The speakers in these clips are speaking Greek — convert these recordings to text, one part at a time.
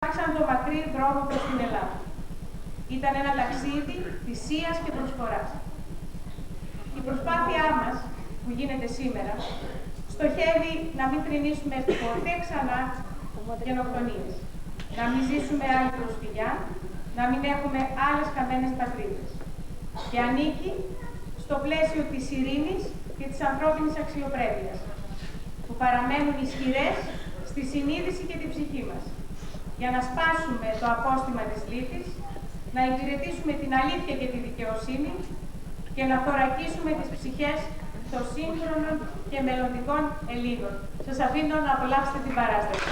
άρχισαν το μακρύ δρόμο προς την Ελλάδα. Ήταν ένα ταξίδι θυσίας και προσφοράς. Η προσπάθειά μας, που γίνεται σήμερα, στοχεύει να μην θρηνήσουμε ποτέ ξανά γενοκτονίες, να μην ζήσουμε άλλη προσφυγιά, να μην έχουμε άλλες χαμένες πατρίδες. Και ανήκει στο πλαίσιο της ειρήνης και της ανθρώπινης αξιοπρέπειας, που παραμένουν ισχυρές στη συνείδηση και την ψυχή μας, για να σπάσουμε το απόστημα της λύπης, να υπηρετήσουμε την αλήθεια και τη δικαιοσύνη και να θωρακίσουμε τις ψυχές των σύγχρονων και μελλοντικών Ελλήνων. Σας αφήνω να απολαύσετε την παράσταση.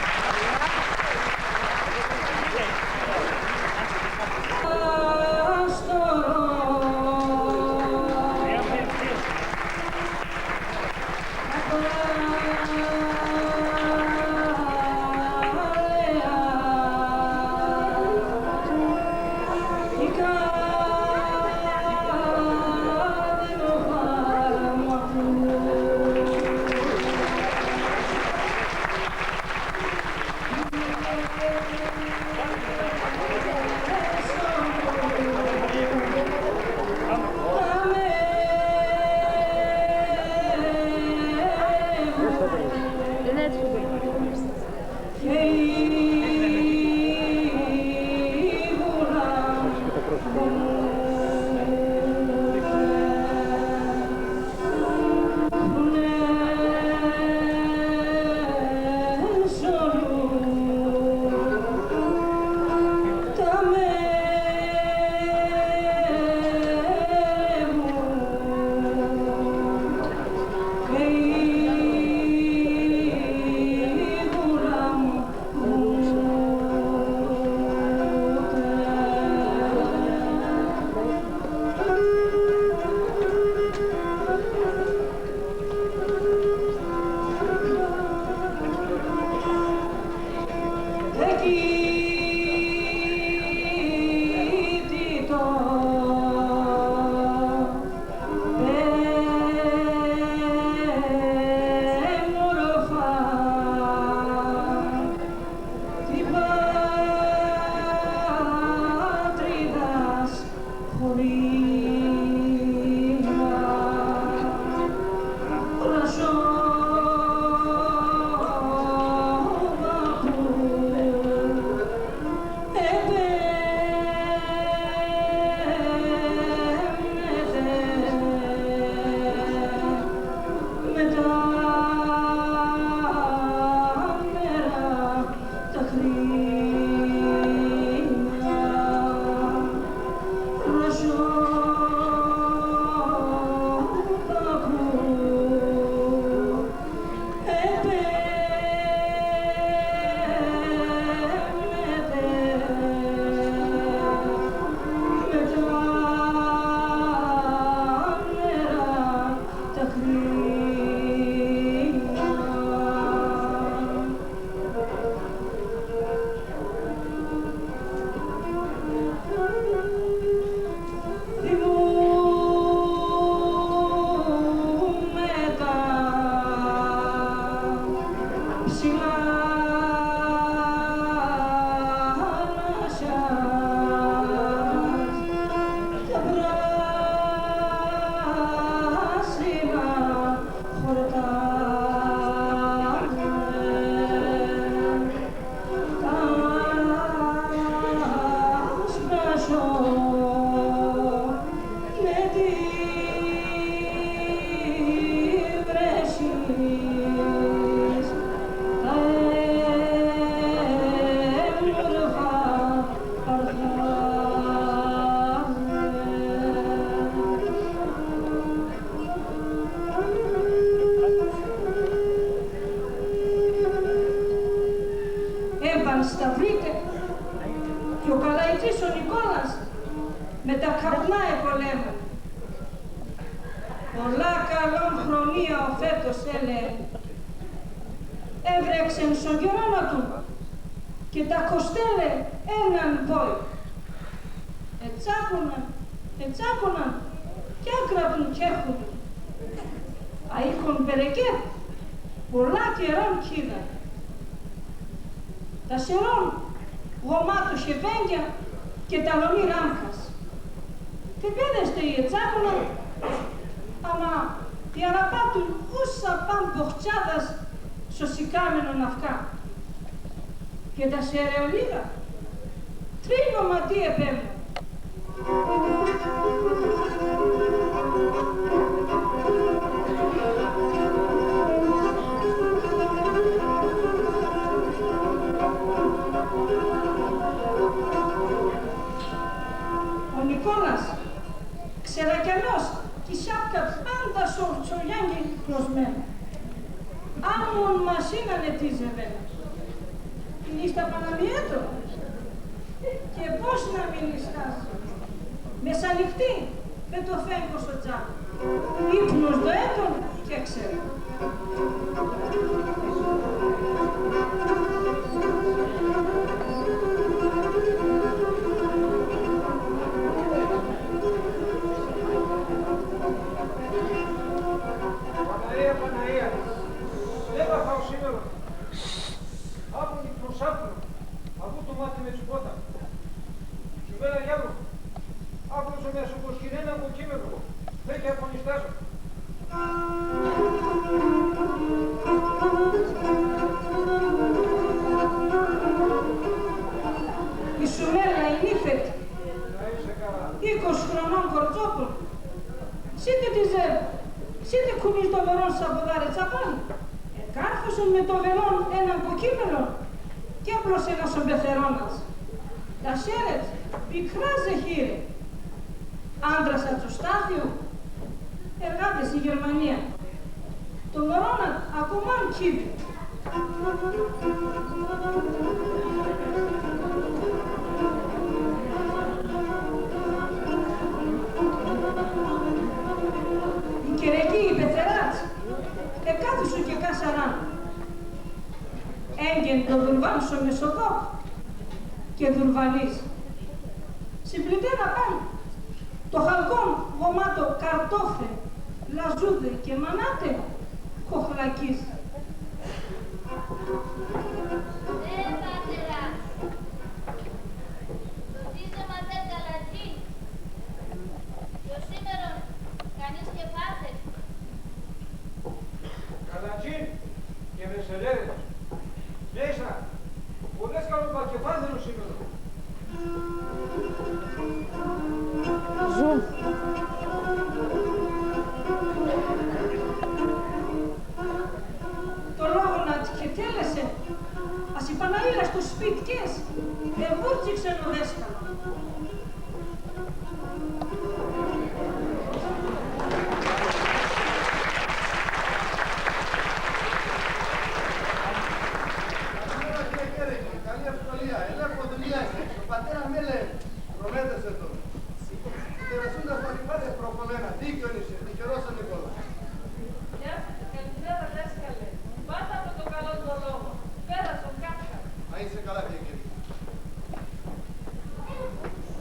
Και ο Καλαϊτής ο Νικόλας με τα καπνά επολέμου. Πολλά καλόν χρονία ο φέτος έλεγε. Έβρεξεν στον γερώνα του και τα κοστέλε έναν βόη. Ετσάκωναν και άκρατουν κι έχουν. Αείχον περεκέ, πολλά καιρόν κοίτα. Τα σερών γομάτο χεβέγγια και ταλονί ράмкας. Δεν πέδεστε η ετσάκολα, άμα η αραπάτου ούσα παν ποχτσάδας σωσικάμενο ναυκά. Και τα σερεολίδα, τρίγωμα τι επέμουν. Ο Νικόλας, ξερακιανός κι η σάπκα πάντα σορτσολιάνγκη κλωσμένα. Άμμον μασίνανε τη ζεβένα. Είναι στα Παναμιέτο. Και πώς να μην ληστάσει. Μεσανυχτή με το φέγγο στο τζάμι. Ύπνος το έτον και ξέρω. Παναία, έβαθα ο σήμερα. Άπον προσάπνο, αφού το μάτι με τσουκότα. Σουβέλα γιάβρο, άπλωσο με ασοκοσκινένα από κείμενο, δεν και απονιστάζω. Η Σουβέλα η νύφετη, Να είσαι καλά. 20 χρονών κορτσόπων, σύντε τη ζεύω. Σύντε κουνείς το βερόν σαμποδάρε τσαπάνι. Εκάρφωσον με το βερόν έναν κοκκίμελο και απλώς ένας ο μπεθερώνας. Τα σέρετ πικρά ζεχύρε. Άντρας ατσοστάθιου, εργάτες στη Γερμανία. Το βερόνα ακόμα κύβει. Κυριακή η πεθεράτς, εκάθισο και κάσαραν. Έγγεν το δουρβάν στο μεσοκόπ και δουρβανείς. Συμπλητέρα πάνε, το χαλκόν γομάτο καρτόφε, λαζούδε και μανάτε, χοχλακείς. Πατέρα, το δίζεμα δεν καλατζή. Το σήμερον κανείς και πάτε. Καλατζίν και βεσελέρες. Μέσα, πολλές καλοπακεφάνδενος σήμερα. Ζουν. Το λόγο να και τέλεσε, ας η Παναήρα στους σπίτκες, εβούρτζιξε ο δέσκαλο.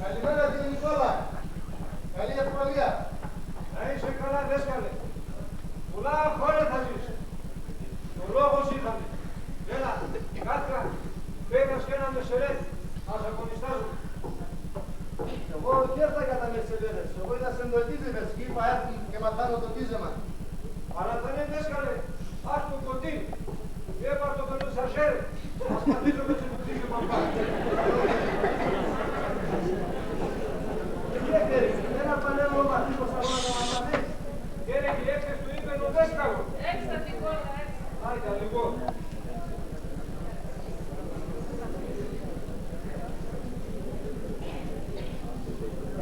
Καλημέρα κύριε Νικόλα. Καλή ευκολία. Να είσαι καλά δέσκαλε. Πολλά χρόνια θα ζεις. Ο λόγος είχαμε. Έλα, κάτρα, πέρας και ένα μεσελέτη. Ας αγωνιστάζω. Εγώ και έφτα για τα μεσελέδες. Εγώ είδα σε εντολτίζευες και είπα έρθουν και μαθάνω το τίζεμα. Αλλά δεν είναι δέσκαλε. Ας το κοντίνι. Έπαρ το πελουσαζέρ. Ας πατήσω με το τίζεμα πάνω. Ένα πανέλο μαθήκος αγώνα να μαθανείς. Κύριε και έξες του είπε ο δέσκαλο. Έξα την κόλλα, έξα. Άιτα λοιπόν.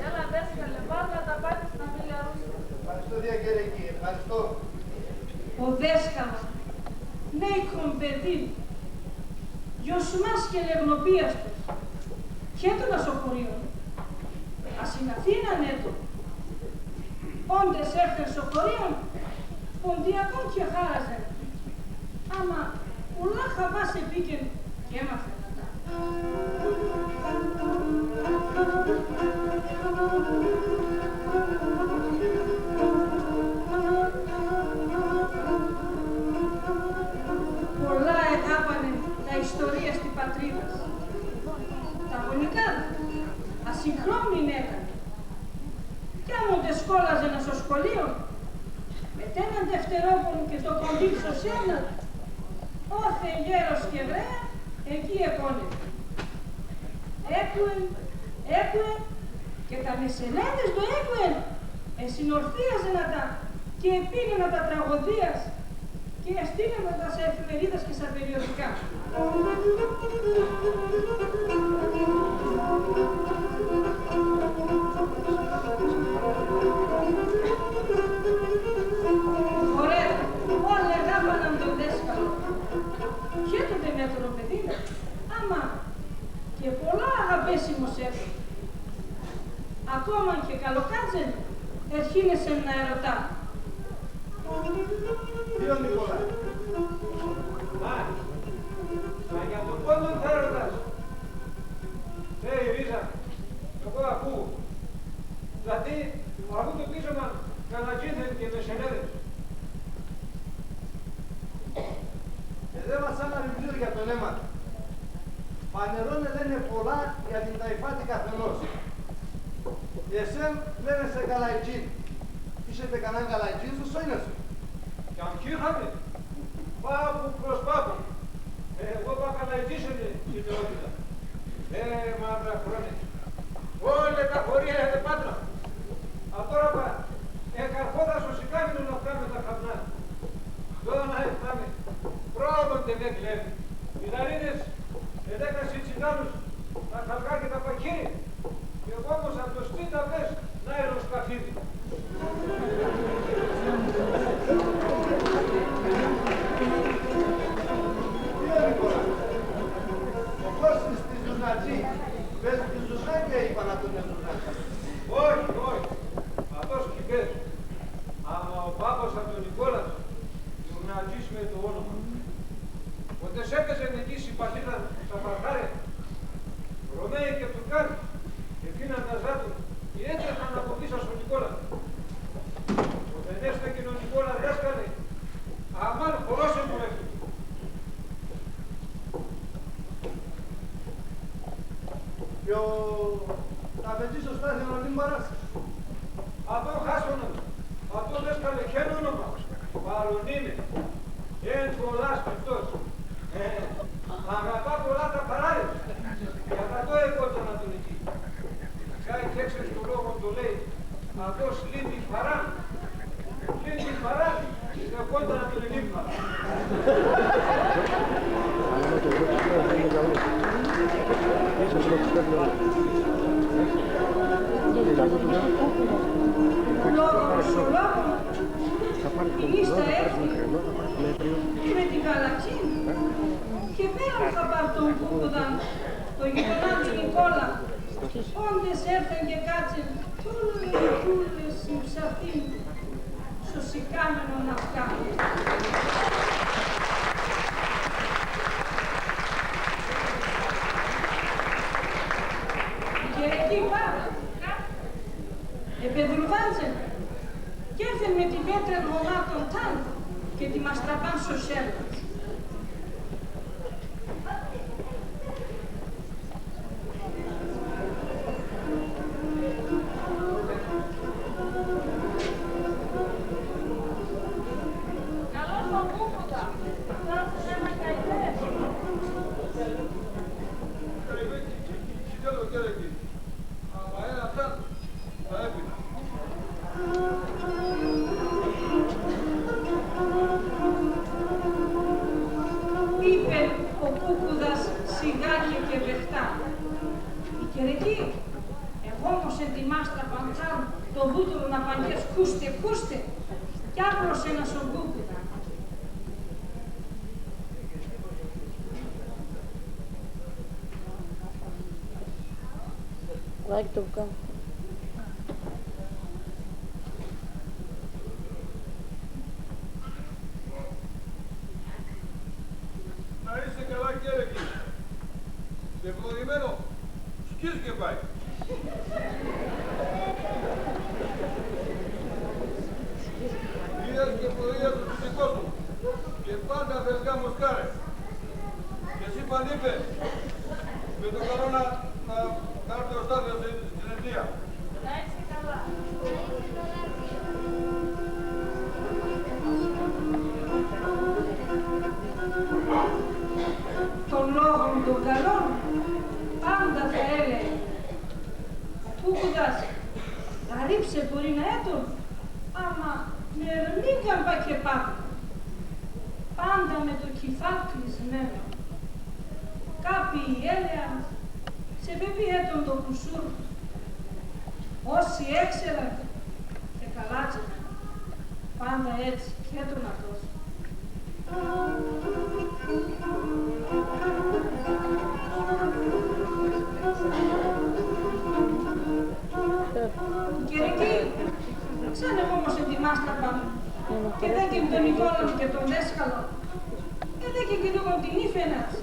Έλα δέσκαλε, βάλα τα πάτης να μιλιαρούσουν. Ευχαριστώ διακαιρεκή, ευχαριστώ. Ο δέσκαλος, νέικον παιδί, γιοσμάς και λευνοπίαστος, και το νοσοκοριό, ας είναι Αθήναν έτο. Όντες έρθεν σοκορίων, ποντιακόν και χάραζεν. Άμα ουλά χαβάς επίκεν και έμαθε να τα. Πολλά εγάπανε τα ιστορία στην πατρίδα. συγχρόνιν έκανε. Κι άμον τε σκόλαζεν στο σχολείο, με έναν Δευτερόπον και το κοντίψο σένα, όθε γέρος και βρέα, εκεί επώνεται. Έκουεν και τα μεσενέδες το έκουεν, εσυνορθίαζε να τα και επίνενα τα τραγωδίας και εστίνενα τα σε εφημερίδες και στα περιοδικά. Ωραία, όλα γάμπαναν τον δέσκαλο. Χέτοτε μέτρο παιδί, άμα και πολλά αγαπέσιμος έφερε. Ακόμα και καλοκάτζεν, ερχήνεσαι να ερωτά. Τι ο Νικόλα. Μα για τον πόντο θα ερωτάς. Ρίζα, εγώ ακούω. Δηλαδή, αφού το πείσμα κανατζήθεν και μεσενέδες. Δεν μας άμα βιβλίο για το αίμα. Πανερώνε λένε πολλά για την ταϊφάτη καθενός. Εσέν λένε σε καλαϊτζίν. Είσετε κανέναν καλαϊτζίν στο σώινες σου. Κι αν κύχαμε, πάπου προς πάπου. Εγώ είπα καλαϊτζίσενε στην νεότητα. Μαύρα χρόνια. Όλα τα χωρία είναι πάντρα. Τώρα πά, εκαρχόδα στο σικάμινο να φτάμε τα καπνά. Δώνα έφταμε. Πρόβονται με κλέβει. Οι λαρίνες εδέκασε τσιγάνους, τα χαλκά και τα πακύρια. Και εγώ όμως από το σπίτι πες να αεροσκαφίδι. Τι είναι Νικόλα. Ο Κώστης της Ζουζνατζή παίζει τη Ζουζνά και είπα να τον Ζουζνάτζα. Όχι, όχι. Αυτός κι παίζει. Άμα ο πάπος από τον Νικόλας, Ζουζνατζής με το όνομα. Ποτέ έπαιζε εκεί συμπατήρα στα παρχάρια, Ρωμαίοι και Τουρκάνοι, και φύναν τα ζάτου, και έτσι θα αναποπίσα στον Νικόλα. Ποτέ δέστε και τον Νικόλα δέσκαλε, αμάν χωρώσε μου έφυγε. Και ο Ταφετζής ο Στάθης ο Λίμπαρας. Αυτό χάσονα, αυτό δέσκαλε χέν όνομα, παρονίνε, εν πολλάς Χριστός. Αγαπά πολλά τα παράδες. Για αυτό έκοψα να τον εκεί. Κάτι έξερες του λόγου το λέει. Αυτός λύνει παρά. Λύνει παρά. Και κόντα να τον ελύνει παρά. Λόγος ο λόγος, την ίστα έρθει με την καλατσίνη. Και πέραν θα πάρ' τον Κούκουδαν, τον γειτονά του Νικόλα, όντες έρθεν και κάτσεν τούλες συμψαθήν στο σικάμενο ναυκά. Και εκεί πάρα, επεδρουδάντζεν κι έρθεν με την πέτρα γονάτων ταν και τη μαστραπάν στο σέρβατς. Είπε ο Κούκουδας σιγάρια και βεχτά. Η κερεκή, εγώ όμως εν τη μάστρα παντσάρ το βούτυρο να παγιές κούστε, κι άπλωσε ένα στον Κούκουδα. Like to come. Να είσαι καλά κέρεκη. Και ευλογημένο, σκύς και πάει. Υγείας και προϊεία του φυσικού σου. Και πάντα θεσικά μοσκάρε. Και εσύ πανείπε, με το καλό να έρθει ο Στάθιος τον το κουσούρ. Όσοι έξεραν και καλάτσαν, πάντα έτσι και τον αυτός. Και εκεί, σαν εγώ όμως ετοιμάστα πάνω, και δέκεν τον Νικόλα και τον δέσκαλο, και δέκεν και τον την ύφαινας,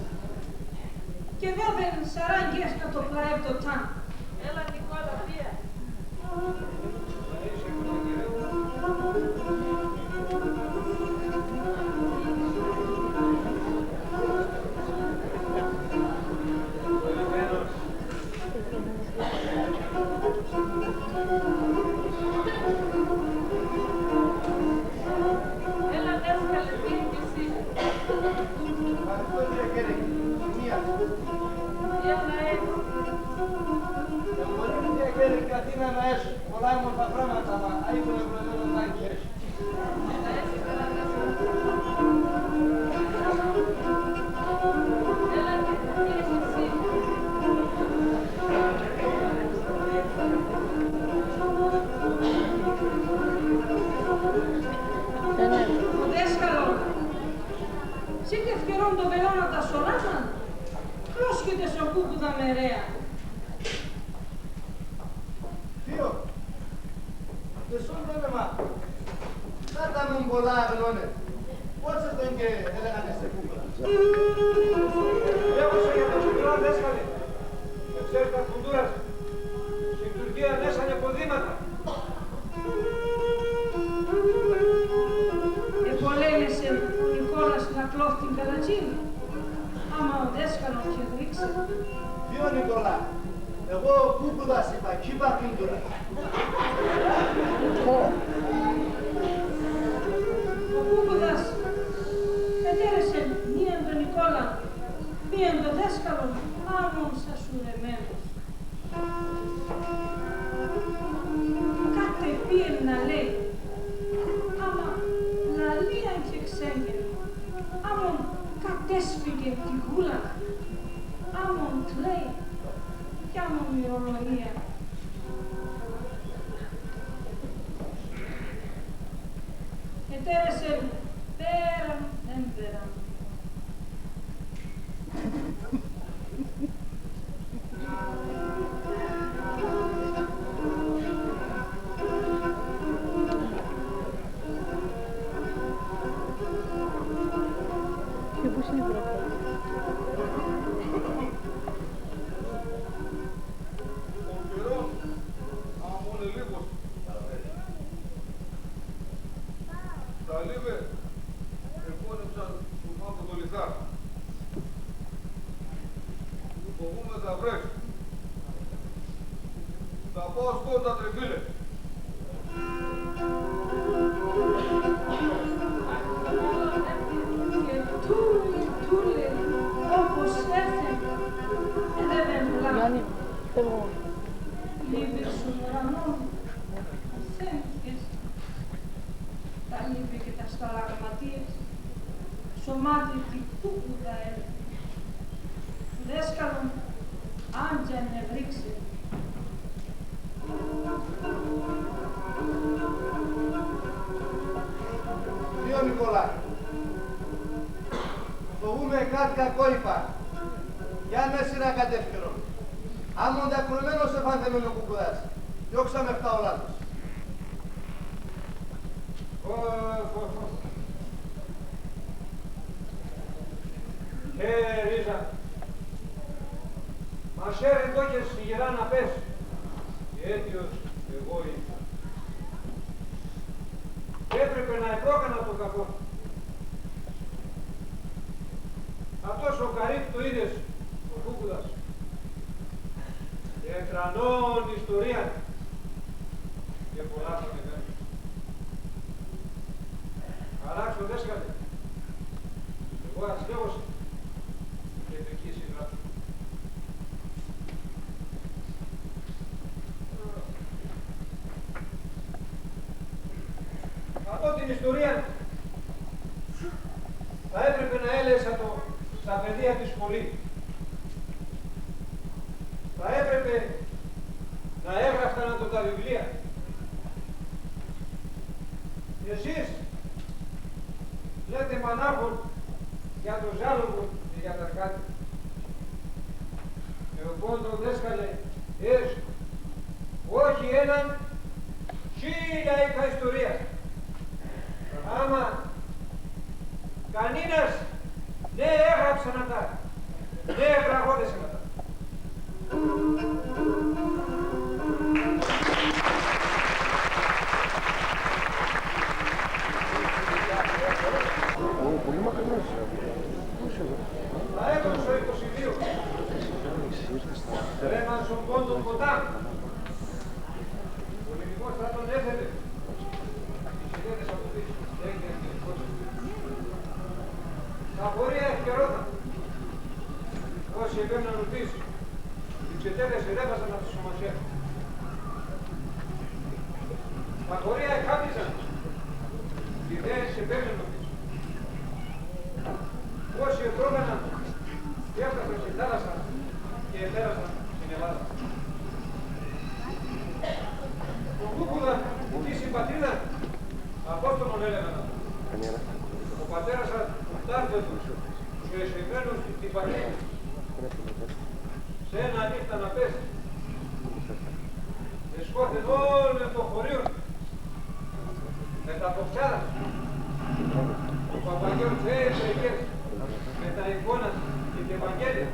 και δώδεν σαράγγες να το πλαέπ το ταν. Έλα Νικόλα, πία. Έλα δέσκαλε, πία κι εσύ. Ευχαριστώ κύριε Κέρικη. Μία. Έλα έτσι. Μπορεί κύριε Κέρικη Αθήνα να έσω. Πολλά όμορφα πράγματα, μα αίκουν ευλογμένο να έχει έσω. Έλα έτσι καλά δέσκαλε. Έλα και πία κι εσύ. Ο δέσκαλο, σήκε ευκαιρών το βελόνα τα σωράζαν, πρόσχεται σο κούκουδα μερέα. Θείο, δεν σου δώνεμα. Να τα μουν πολλά αγνώνε. Πόσες τον και έλεγανε σε κούκουλα. Διάβασα για τον μικρό δέσκαλε. Ξέρεις τα κουλτούρας. Στην Τουρκία δέσανε ποδήματα. Επολέμησε ο Νικόλας να κλώφει την Καλατζίνη, άμα ο δέσκαλος και δείξε. Θείο Νικολά, εγώ κούκουδας είπα, κι είπα κουλτούρα. Ο κούκουδας ετέρεσε μίαν τον Νικόλα, μίαν τον δέσκαλο, άμον σασουρεμένος. Κάτε πήγαινε να λέει, άμα λαλίαν και ξέγγελε, άμον κατέσφυγε τη γούλα, άμον κλαίει κι άμον μυρολογία. Ετέρεσε πέραν έμπεραν. Ο καιρός, άμα μόνο λίγος. Τα λίβε επώνεψαν του μάπου το λιθά. Φοβούμαι θα βρέξει. Θα πάω σκόντα τρεφίλε. Και τούλε, όπως έρθε, δεν βλάβει. Λίβε σου ουρανό, θέμηκες. Τα λίβε και τα σταλαγματίες, σωμάτι τη κούκουδα έλε. Δέσκαλον, άντζαν ευρίξε. Θείο Νικολά, φοβούμαι κάτι κακό είπα. Για με σειρά κατεύκαιρο. Άμον διακρουμένος εφανθεμένο κουκουδάς. Διώξαμε 7 ο λάθος. Ρίζα, μας έρε εδώ και στη γερά να πες. Και αίτιος εγώ ήρθα. Έπρεπε να επρόκανα το κακό. Αυτός ο Καρύπ το είδες, ο Κούκουδας. Και εκρανών ιστορία και πολλά θα ανεβαίνουν. Αλλάξω δέσκαλε. Εγώ αστέωσα και εκεί συγγράψω. Από την ιστορία θα έπρεπε να έλεσα το στα παιδεία της σχολή. Θα έπρεπε ξέρετε να έγραφταν από τα βιβλία. Εσείς λέτε μανάχων για το Ζάλογο και για τα κάτι. Εγώ τον δέσκαλε όχι έναν 1000 είχα ιστορία. Άμα κανένας δεν έγραψε να τα, δεν τραγώδησε να τα. Πολύ μακρινός. Τα έκοψε ο 22. Ρέμαν στον πόντον ποτάμι. Ο ελληνικός στρατόν έθελε. Οι συνδέτες από πίσω. Έγινε ελληνικός. Τα πορεία ευκαιρόταν. Όσοι επέμεναν ρωτής, οι ξετέλες ερέβασαν από τη σωματιά. Τα πορεία εκάπτυσαν. Οι ιδέες επέμεναν πίσω. Όσοι επρόμεναν, έφτασαν στη θάλασσα και επέρασαν στην Ελλάδα. Ο Κούκουλα, η συμπατρίδα, Απόστολον έλεγαν. Ο πατέρας τάρτετος και εσωμένος στην Παρνίκη. Σε ένα νύχτα να πέσει. Εσκόθεν όλο το χωρίο με τα ποξάρα. Ο Παπαγιώτης έτρεχε με τα εικόνα και την Ευαγγέλια.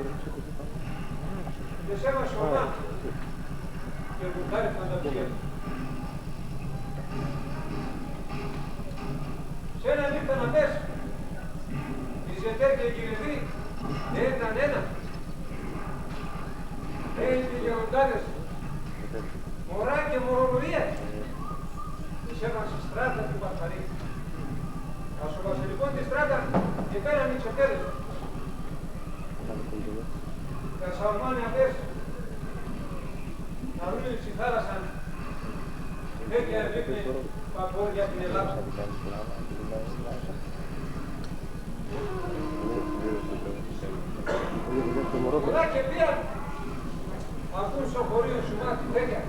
Και σέβασε ορμά και βουτάρισαν τα πηγαία. Σε ένα νύχτα να πέσει, η Ζετέρ και η Κυρεβή ήταν ένα. Έγινε οι γεροντάδες, μωρά και μωρολογία. Τους έβασε στράτα του Βαρφαρή. Ας ο βασιλικών τη στράτα και πέραν οι Ξετέρες. Τα Σαλμάνια αυτές να ρούλοι στη θάλασσα τέτοια ρίχνει παπόρια την Ελλάδα. Πολλά και πήραν ακούν στο χωρίο σου μάτι τέτοια.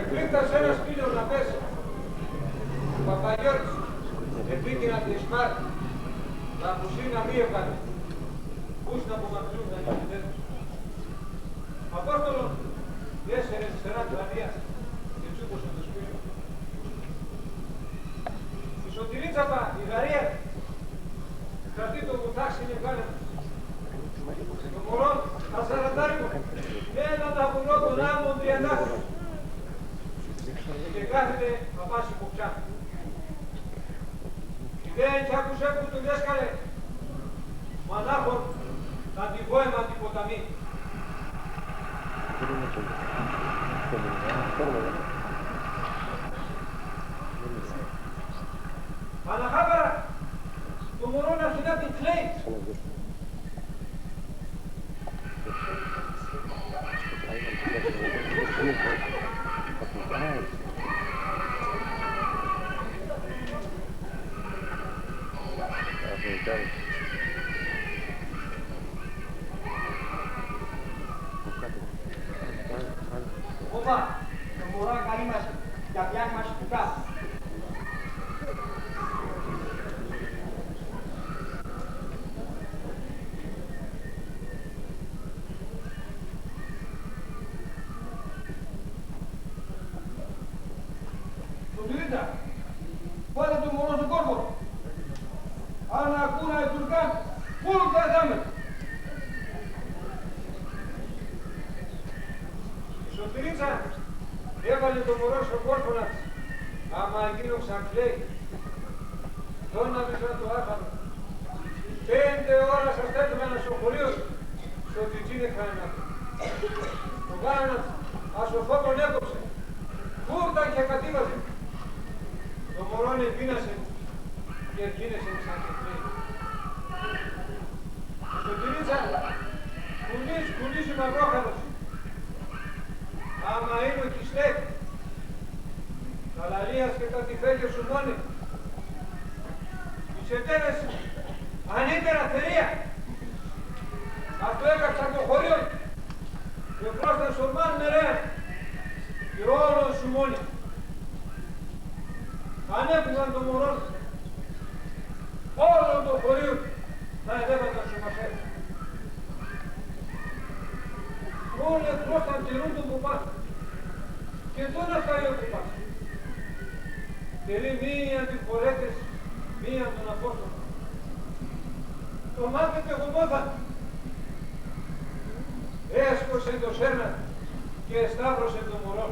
Εκρύπτασε ένα σπήλιο να πέσει. Ο Παπαγιώτης επίκαινα τη Σπάρτη να αποσύνα μη έκανε. Πούς να απομακρύνουν να είναι τέτοιος. Απόστολον έσαιρε στερά πλανία και τσούκωσε το σπήλιο. Η Σωτηρίτσα η Γαρία κρατεί το βουτάξι και κάλεμα. Το μωρό ασαρατάρικο ένα ταπουρό των άμμων τριαντάφυλλων και κάθεται να πάσει κοψιά. Δεν κι άκουσε που του δέσκαλε μανάχων να την πόεμα την ποταμή. Αναχάπαρα το μωρό να αρχινά την κλαίει. Όπα, το μωρό καλή μας για πιάνει μας του κάτω. Σωτηρίτσα, πάτε το μωρό στον κόρπο. Αν ακούνε οι Τουρκάν, πού κρατάμε. Σωτηρίτσα έβαλε το μωρό στο κόρφωνα της. Άμα εκείνο ξανκλαίει, δώνα να το άχαρο. 5 ώρες σας τέτοιμα ένα σωχωρείο, στο τιτζίνε χάνα. Το γάνατς, ασοφό τον έκοψε. Φούρταν και κατήβαζε. Το μωρόν επίνασε και γίνεσαι σαν και κλαίει. Σωτηρίτσα, κουνίζει μαυρόχαρος. Άμα είναι ο Κιστέκ, τα λαλίας και τα τυφέγια σου μόνοι, τις ετέρες ανύτερα θερία. Αυτό έκαψαν το χωρίο και πρόσθεσαν σορμάν νερέα και όλο σου μόνοι. Ανέβγαν το μωρό, όλο το χωρίο θα εδέβαταν σου μασέρ. Όλοι εκτός θα τηρούν τον κουπά και τον αφάει ο κουπάς. Τηρεί μία αντιφορέτες, μία τον Απόστολο. Το μάθετε γομόδα. Έσκωσε το σέρνα και εσταύρωσε το μωρό.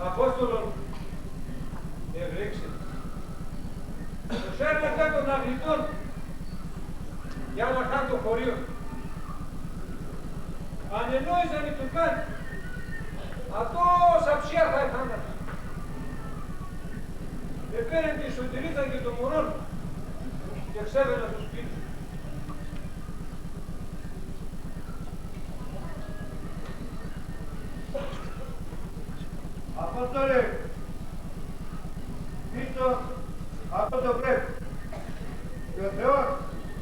Απόστολον ευρήξε. Το σέρνα των αγλιτών για να κάνει το χωρίο. Ανενόησαν οι Τουρκάνοι. Ατόσα ψιά θα είχαν. Επέραν τη Σωτηρίτσα και το μωρό και ξέβαινα στο σπίτι. Απόστολε, πίσω αυτό το πρέπει. Και ο Θεός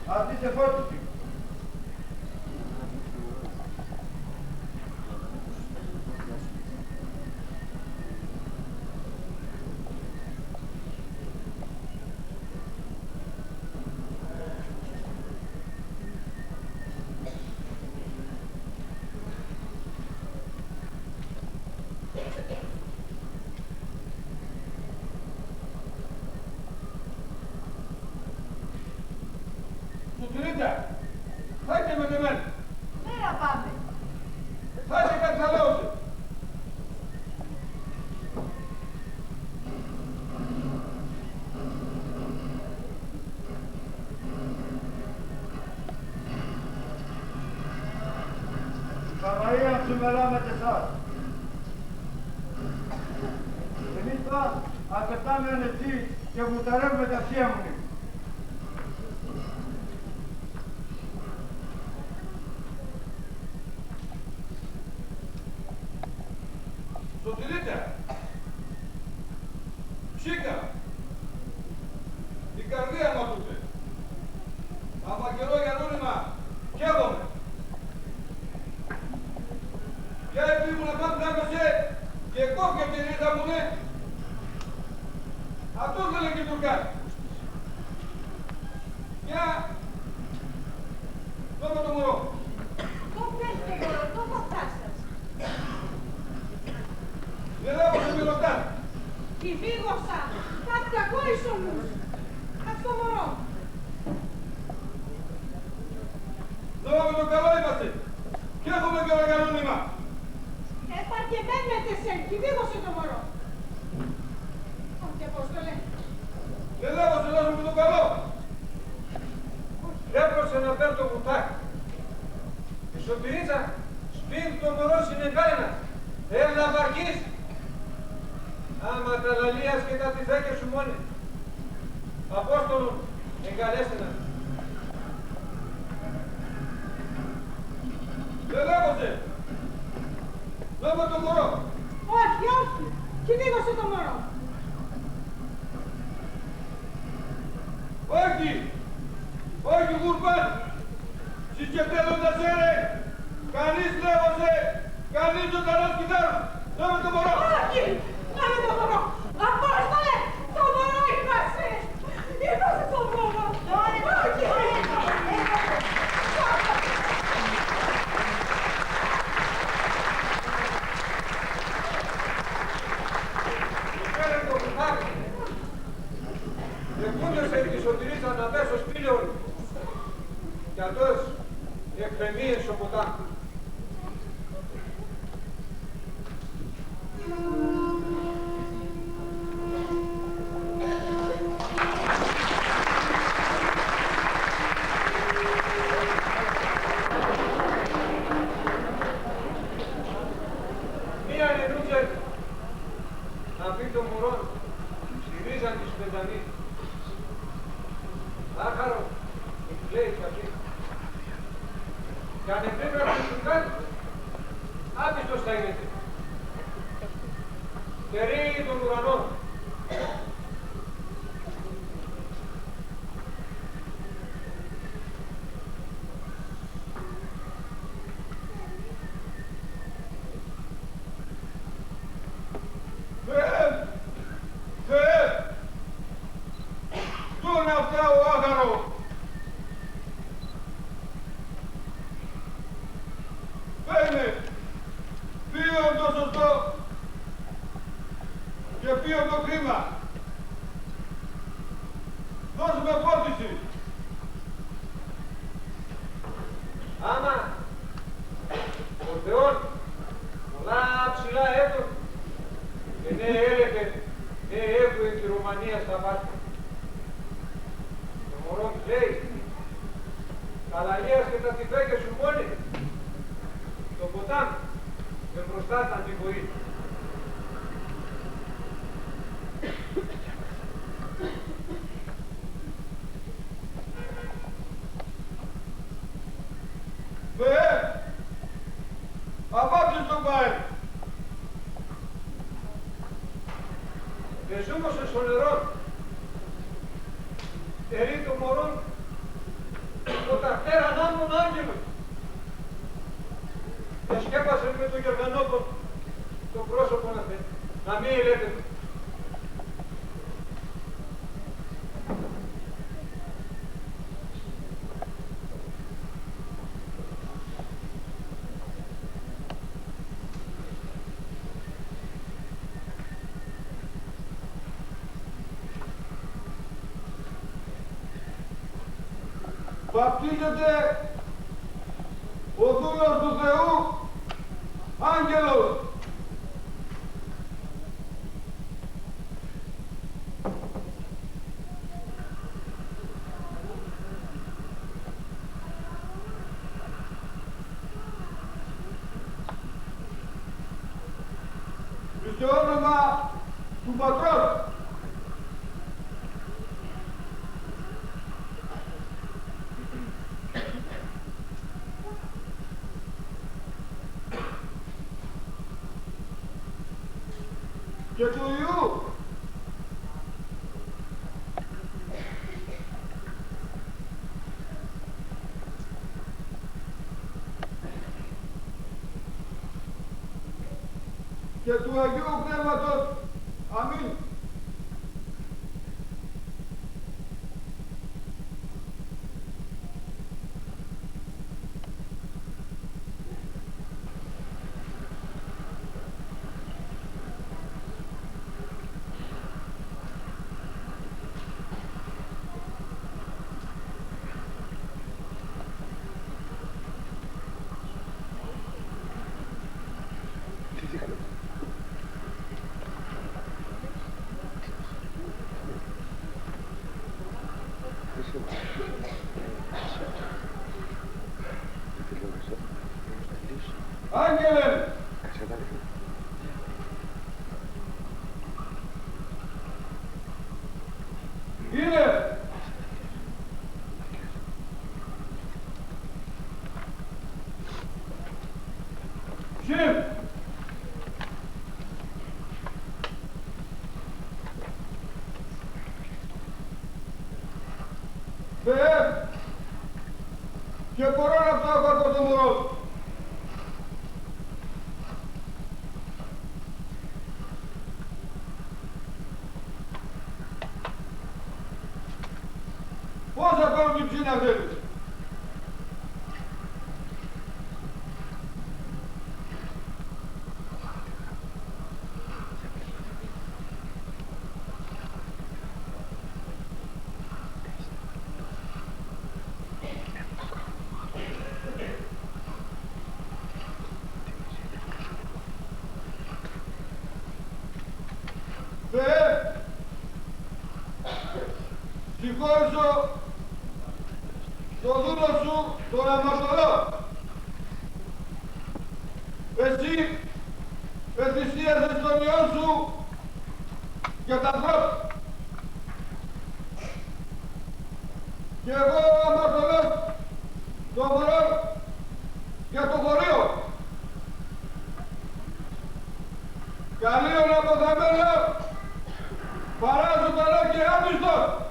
αυτή σε φώτιση. Σωτηρίτσα, φάτε με εμένα. Πέρα πάμε. Φάτε κάτι θα λέω σου. Παναγία σου μελάμε εσάς. Εμείς τώρα απαιτάμε εσύ και βουταρεύουμε τα ψία μου. Σωτηρίτσα, ψήκα, η καρδία μου ακούτε. Άμα καιρό για νόημα, καίγομαι. Ποια επειδή μου να πάμε να έκοψε και κόφια την ρίδα μου, ναι. Αυτός δεν λέει και Τουρκάνη. Μια, δώμε το μωρό. Πού πες το μωρό, πού θα φτάσας. Δεν έβασε με ρωτάνε. Τη φύγωσα, κάτι ακόησο μου. Αυτό μωρό. Δώμε το καλό είμαστε. Και έχουμε και ένα καλό νήμα. Επαρκεμένετε σε, τη φύγωσε το μωρό. Όχι, Απόστολε. Δεν έβασε δώσε με το καλό. Έπρωσε να παίρνει το κουτάκι. Η Σωτηρίτσα σπίτι το μωρό συνεκάλυνα. Έλα να βαρκείς. Άμα τα λαλίας και τα τυφέκια σου μόνοι. Απόστολον, εγκαλέστε να. Δεν λέγονται. Δώμε το μωρό. Όχι, όχι. Κυνήγωσε το μωρό. Όχι. Όχι γουρμπάν. Συγκεκριτέλλοντας έρε. Κανείς λέγωσε. Κανείς ζωντανός κυτάρου. Δώμε το μωρό. Όχι. Πάμε το μωρό. Απόστολε, το μωρό είμαστε. Είμαστε το μωρό. Όχι, όχι. Φέρε το κουτάκι. Εκούντωσε τη Σωτηρίτσα να πέσω σπήλαιον. Κι αυτός εκπαιμίε πηγαίνει στο ποτάμι. Μία νενούτσα να πει το μωρό στη ρίζα της πεντανής. Άχαρο, λέει αυτή. Και αν επίπρεπε να σου κάνει, άπιστος θα είναι. Τερίγει τον ουρανό. Τούνε αυτά ο άχαρο. Παίρνε, ποιο το σωστό και ποιο το κρίμα. Δώσουμε φώτιση. Άμα ο Θεός πολλά ψηλά έτω και ναι έλεγε, ναι έφυγε τη Ρουμανία στα βάθη. Το μωρό μου λέει, καλαγίας και τα τυφέκια σου μόνοι, το ποτάμι και μπροστά τα αντιβοή. Απάψε στον πάει. Και ζούμωσε στο νερό. Ερεί το μωρό το ταρτέρα νάμων άγγελος. Και σκέπασε με τον Γεργανό το πρόσωπο να μην λέτε. Βαπτίζεται ο δούλος του Θεού, άγγελος. Στο όνομα του Πατρός, και του Υιού και του Αγίου Πνεύματος. Αμήν. Άγγελε! Είναι! Ψημ! Θεέ! Και μπορώ να φτάω από το μωρό. Πόσα παίρνουν την ψήνα θέλεις. συγχώρησω το δούλο σου, τον αμαρτωλό. Εσύ εθυσίασες τον Υιό σου για τα ανθρώπου. Και εγώ ο αμαρτωλός τον μπορώ για το χωρίο. Καλείον αποθαμένο, παράζω τώρα και άπιστος.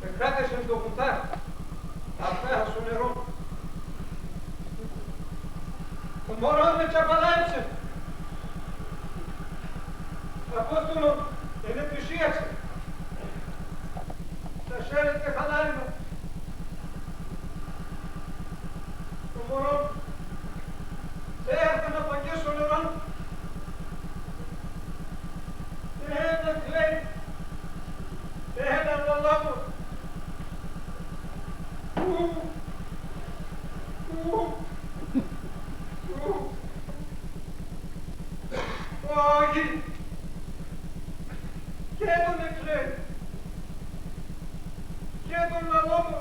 Εκράτησε το κουτάρι, αφέρα στο νερό. Το μωρό με τσαπαλάιψε. Απόστολο, δεν πλησίασε. Τα σέρετε χαλάριμα. Το μωρό έρθει να παγγέσει στο νερό. Ένα κλαίει. Ένα λαλάμο. Όχι! Και τον εκλέει! Και τον λαλόμο!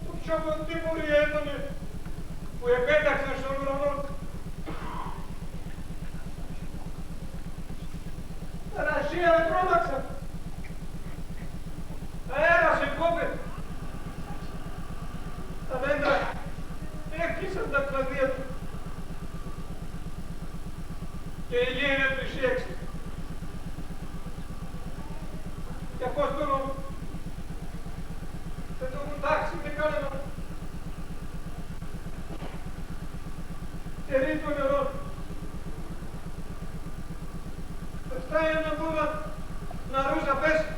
Το πιο μοντύπολη έτωνε που επέταξε στον ουρανό. Τα ρασία με τρόμαξαν. Αέρασε κόπε. Τα δέντρα έκλεισαν τα κλαδία του. Και η γη είναι πλησίαξη. Και Απόστολο, δεν το κουτάξει με κανένα. Και ρίχνει το νερό. Φτάει ένα βούδα να ρούσα πέσει.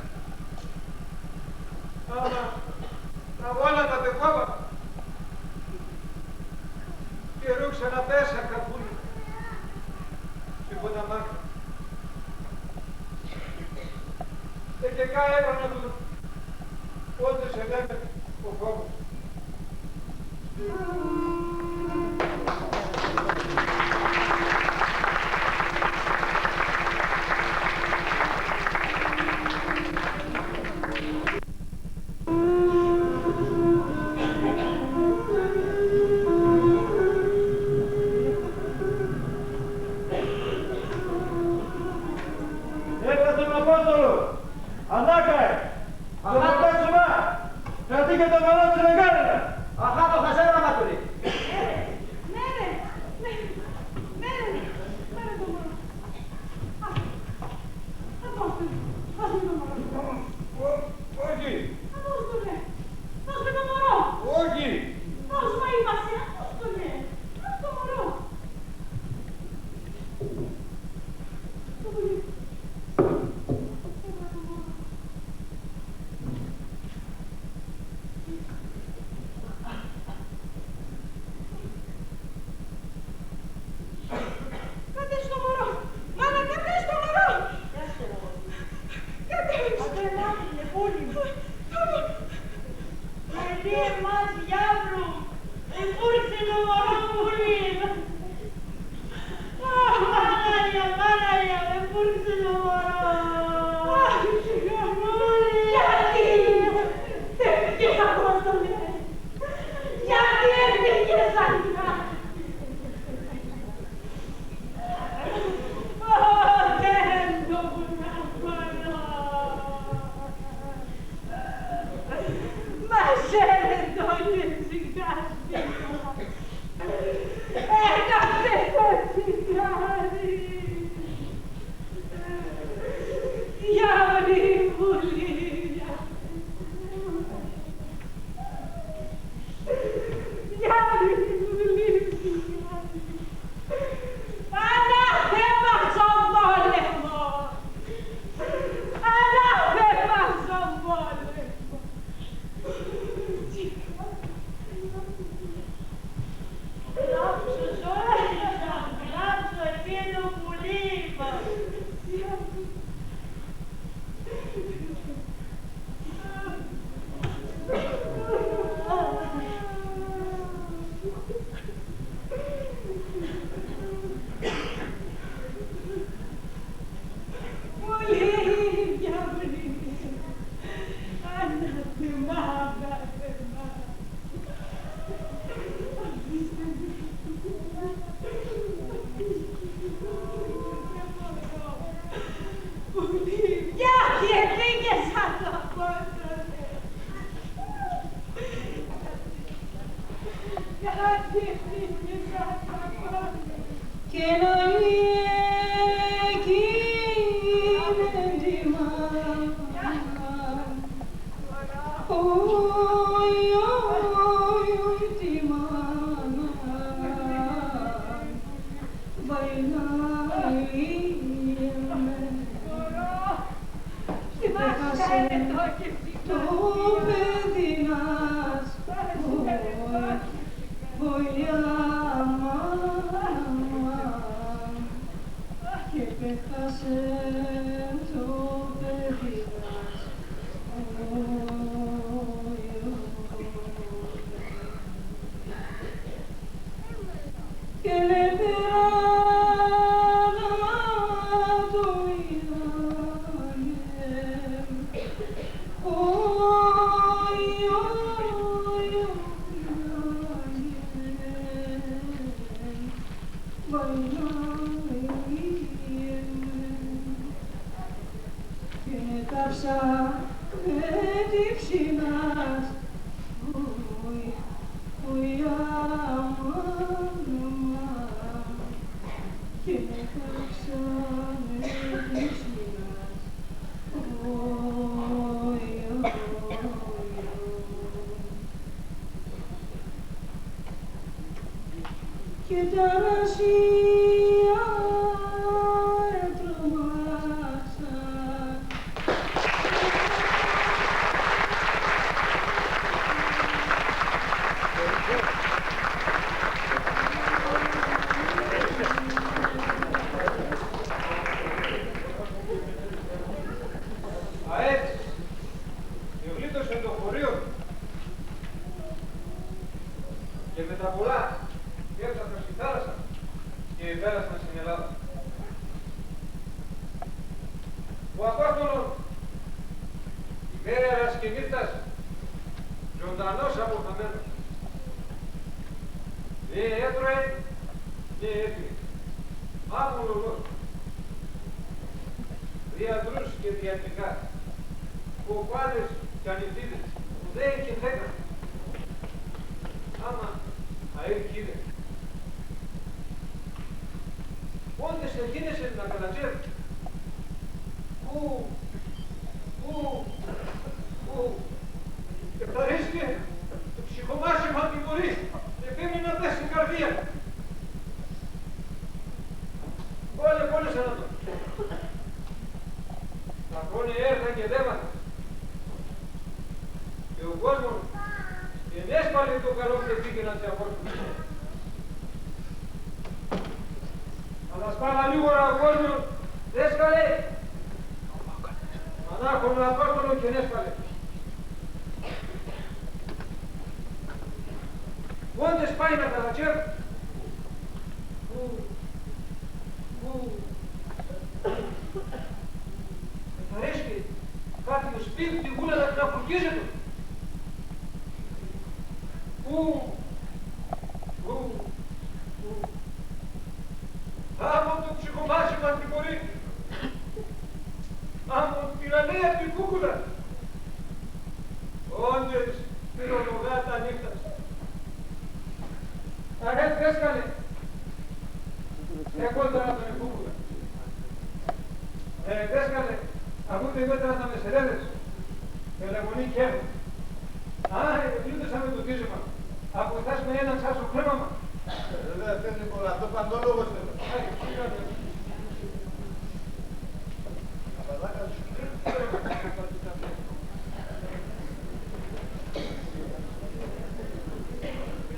Αλλά τα βόλατα δεν κόπα. Και ρούξε να πέσει καπούλι. Τίποτα μάκρυ. Και κάει έβρανα του. Πότε σε λέμε ο φόβος.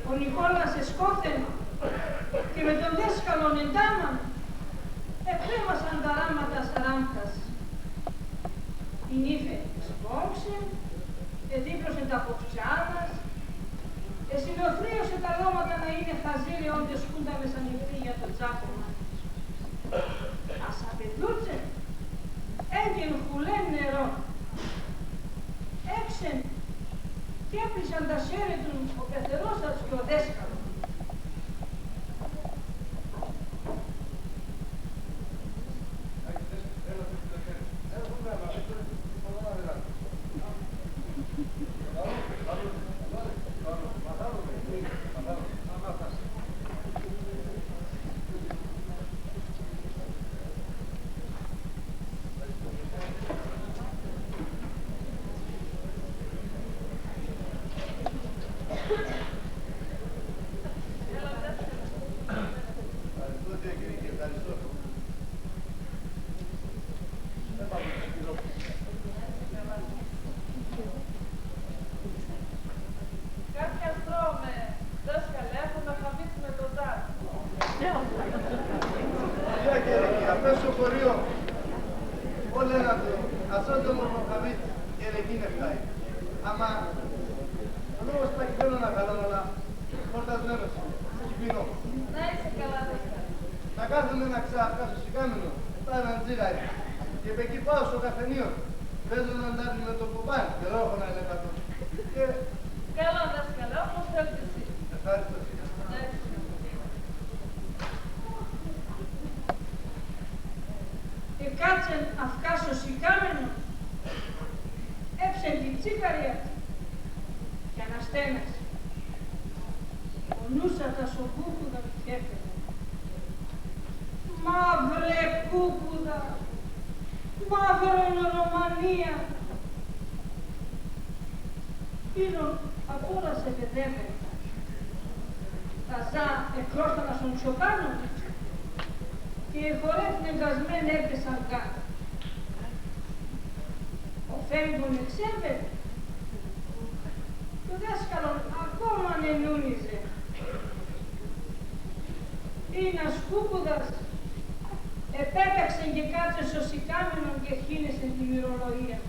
Ο Νικόλας εσκόθεν και με τον δέσκαλον εντάμαν επέμασαν τα ράματα σαράντας. Η νύφε σπόξε, εδίπλωσε τα ποξιάδας, εσυνοφρίωσε τα λώματα να είναι χαζίρι όντες σκούντα μεσανυχτή για το τσάκωμα. Ας απαιτούσε, έγγεν χουλέν νερό, έξεν και έπλησαν τα σέρια του ο πεθερός σας και ο δέσκαλος. Επέταξε και κάτσε στο σικάμενο και χύνεσαι τη μυρολογία.